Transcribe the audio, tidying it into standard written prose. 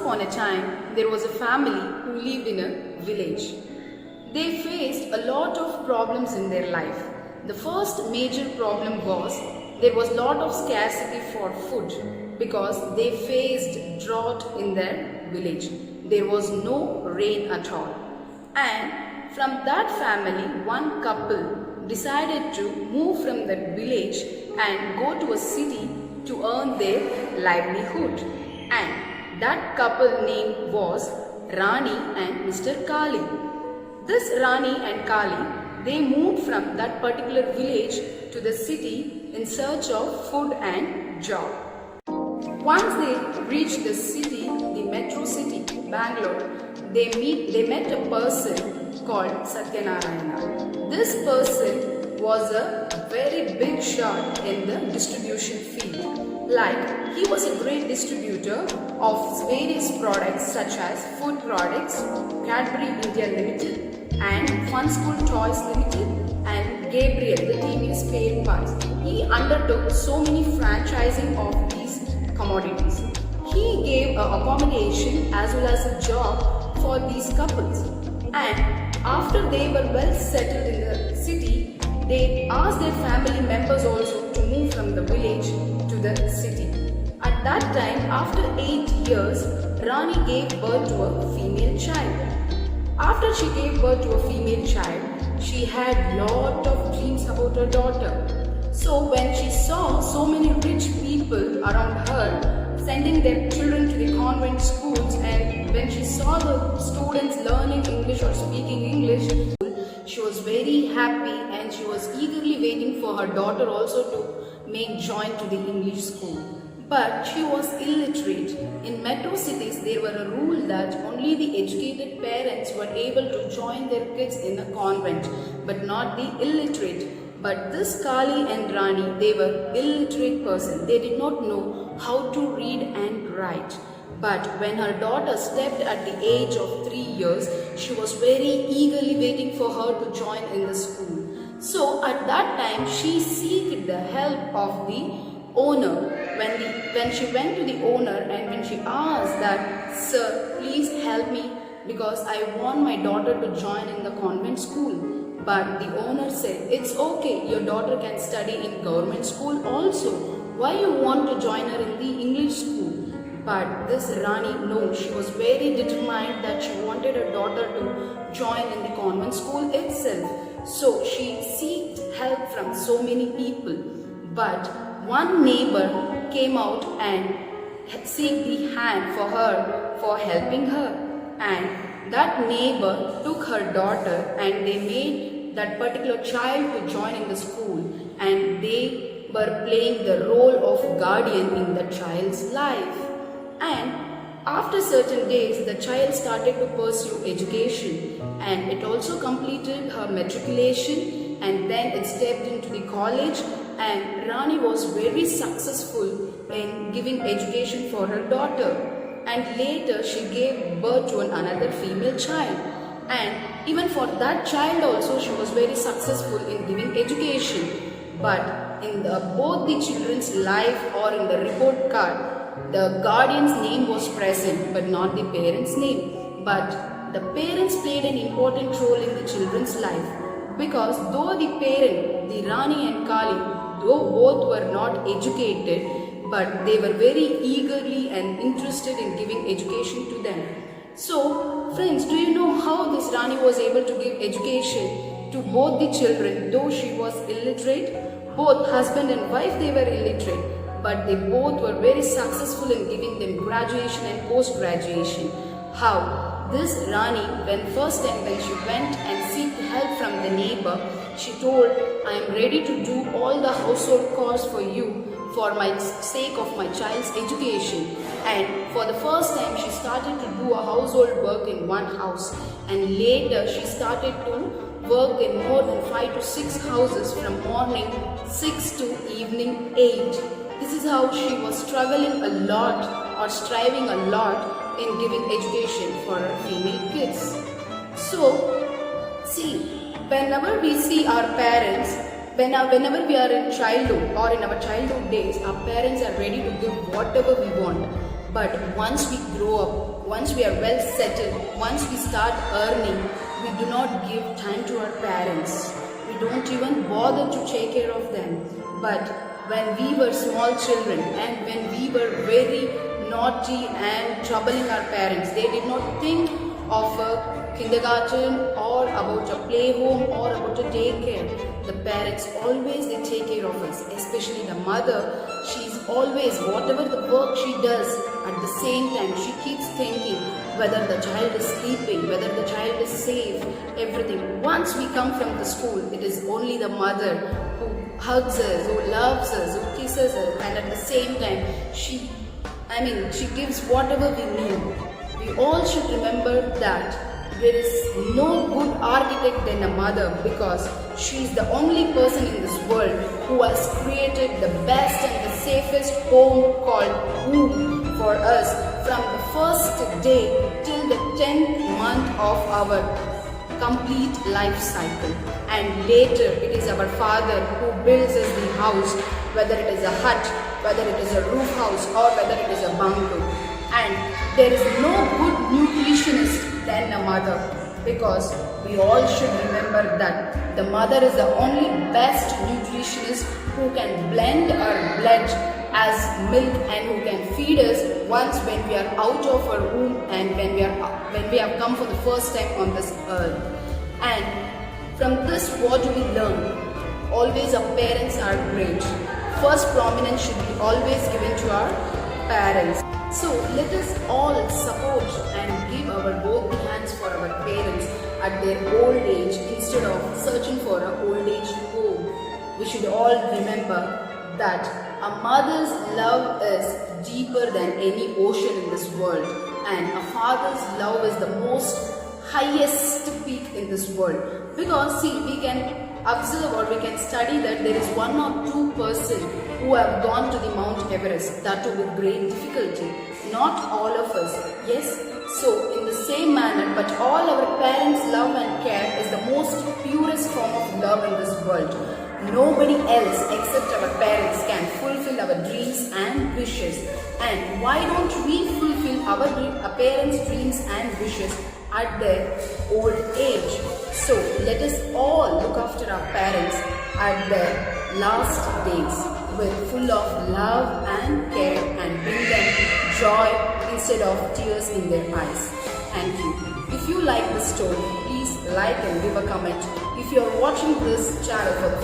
upon a time, there was a family who lived in a village. They faced a lot of problems in their life. The first major problem was there was a lot of scarcity for food because they faced drought in their village. There was no rain at all. And from that family, one couple decided to move from that village and go to a city to earn their livelihood. And that couple name was Rani and Mr. Kali. This Rani and Kali, they moved from that particular village to the city in search of food and job. Once they reached the city, the metro city, Bangalore, they met a person called Satyanarayana. This person was a very big shot in the distribution field. Like, he was a great distributor of various products such as food products, Cadbury India Limited and Fun School Toys Limited and Gabriel, the TV spare parts. He undertook so many franchising of these commodities. He gave accommodation as well as a job for these couples. And after they were well settled in the city, they asked their family members also to move from the village to the city. At that time, after 8 years, Rani gave birth to a female child. After she gave birth to a female child, she had lot of dreams about her daughter. So when she saw so many rich people around her sending their children to the convent schools, and when she saw the students learning English or speaking English, she was very happy and she was eagerly waiting for her daughter also to make join to the English school. But she was illiterate. In metro cities, there were a rule that only the educated parents were able to join their kids in a convent, but not the illiterate. But this Kali and Rani, they were illiterate person. They did not know how to read and write. But when her daughter stepped at the age of 3 years, she was very eagerly waiting for her to join in the school. So at that time, she sought the help of the owner. When she went to the owner and when she asked that, "Sir, please help me because I want my daughter to join in the convent school." But the owner said, "It's okay, your daughter can study in government school also. Why you want to join her in the English school?" But this Rani, no, she was very determined that she wanted her daughter to join in the convent school itself. So she sought help from so many people. But one neighbor came out and sought the hand for her for helping her. And that neighbor took her daughter and they made that particular child to join in the school, and they were playing the role of guardian in the child's life. And after certain days, the child started to pursue education and it also completed her matriculation, and then it stepped into the college, and Rani was very successful in giving education for her daughter. And later she gave birth to another female child, and even for that child also she was very successful in giving education. But in both the children's life or in the report card, the guardian's name was present but not the parent's name. But the parents played an important role in the children's life, because though the parent, the Rani and Kali, though both were not educated, but they were very eagerly and interested in giving education to them. So friends, do you know how this Rani was able to give education to both the children? Though she was illiterate, both husband and wife, they were illiterate, but they both were very successful in giving them graduation and post-graduation. How? This Rani, when she went and sought help from the neighbor, she told, "I am ready to do all the household chores for you for my sake of my child's education." And for the first time, she started to do a household work in one house, and later she started to work in more than 5 to 6 houses from morning 6 to evening 8. This is how she was struggling a lot or striving a lot in giving education for her female kids. So, see, whenever we see our parents, whenever we are in childhood or in our childhood days, our parents are ready to give whatever we want. But once we grow up, once we are well settled, once we start earning, we do not give time to our parents. We don't even bother to take care of them. But when we were small children and when we were very naughty and troubling our parents, they did not think of a kindergarten or about a play home or about a daycare. The parents always they take care of us, especially the mother. She's always, whatever the work she does, at the same time she keeps thinking whether the child is sleeping, whether the child is safe, everything. Once we come from the school, it is only the mother who hugs us, who loves us, who kisses us, and at the same time she gives whatever we need. We all should remember that there is no good architect than a mother, because she is the only person in this world who has created the best and the safest home called womb for us from the first day till the 10th month of our complete life cycle. And later it is our father who builds us the house, whether it is a hut, whether it is a roof house, or whether it is a bungalow. And there is no good nutritionist than a mother, because we all should remember that the mother is the only best nutritionist who can blend our blood as milk and who can feed us once when we are out of our womb and when we have come for the first time on this earth. And from this, what do we learn? Always our parents are great. First prominence should be always given to our parents. So let us all support and give our both hands for our parents at their old age instead of searching for an old age home. We should all remember that a mother's love is deeper than any ocean in this world, and a father's love is the most highest peak in this world. Because see, we can observe or we can study that there is one or two persons who have gone to the Mount Everest, that too with great difficulty. Not all of us, yes. So in the same manner, but all our parents' love and care is the most purest form of love in this world. Nobody else except our parents can fulfill our dreams and wishes. And why don't we fulfill our parents' dreams and wishes at their old age? So let us all look after our parents at their last days with full of love and care and bring them joy instead of tears in their eyes. Thank you. If you like this story, please like and give a comment. If you are watching this channel for the